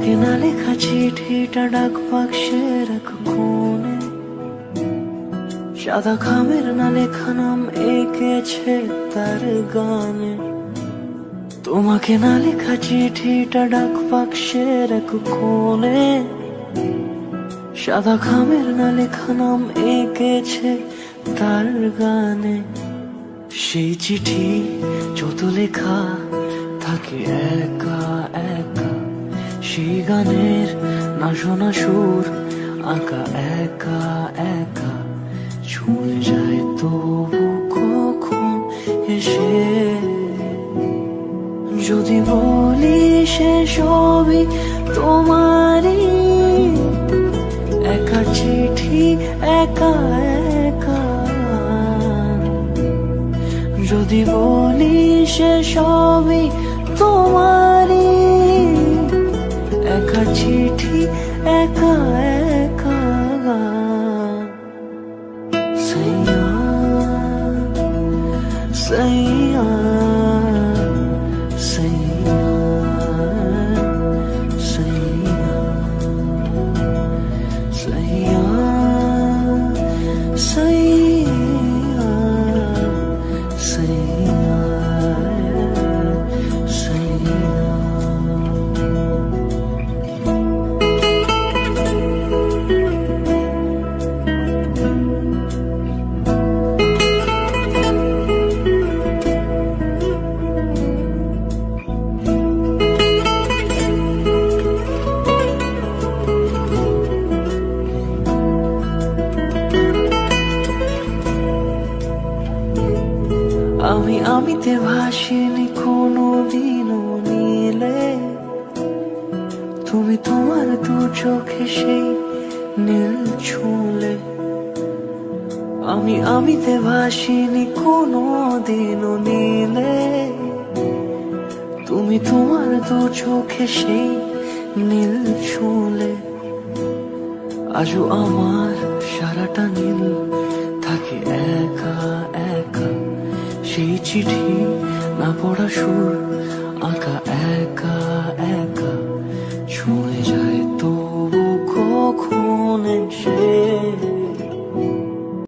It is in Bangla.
তোমাকে না লেখা চিঠিটা ডাক বাক্সের এক কোণে, সাদা খামের না লেখা নাম এঁকেছে তার গানে। তোমাকে না লেখা চিঠিটা ডাক বাক্সের এক কোণে, সাদা খামের না লেখা নাম এঁকেছে তার গানে। সেই চিঠি যত লেখা থাকে একা একা, সেই গানের না শোনা সুর আঁকা একা একা, ছুঁয়ে যায় তবু কখন এসে। যদি বলি সে সবই তোমারই, একা চিঠি একা একা। যদি বলি সে সবই তোমারই, একা চিঠি একা একা। সাইয়া সাইয়া সাইয়া সাইয়া সাইয়া সাইয়া সাইয়া সাইয়া। আমিতে ভাসিনি কোনোদিনও নীলে, তুমি তোমার দু চোখে সেই নীল ছুঁলে। আমিতে ভাসিনি কোনোদিনও নীলে, তুমি তোমার দু চোখে সেই নীল ছুঁলে। আজও আমার সারাটা নীল থাকে একা একা, সেই চিঠি না পড়া সুর আঁকা একা একা, ছুঁয়ে যায়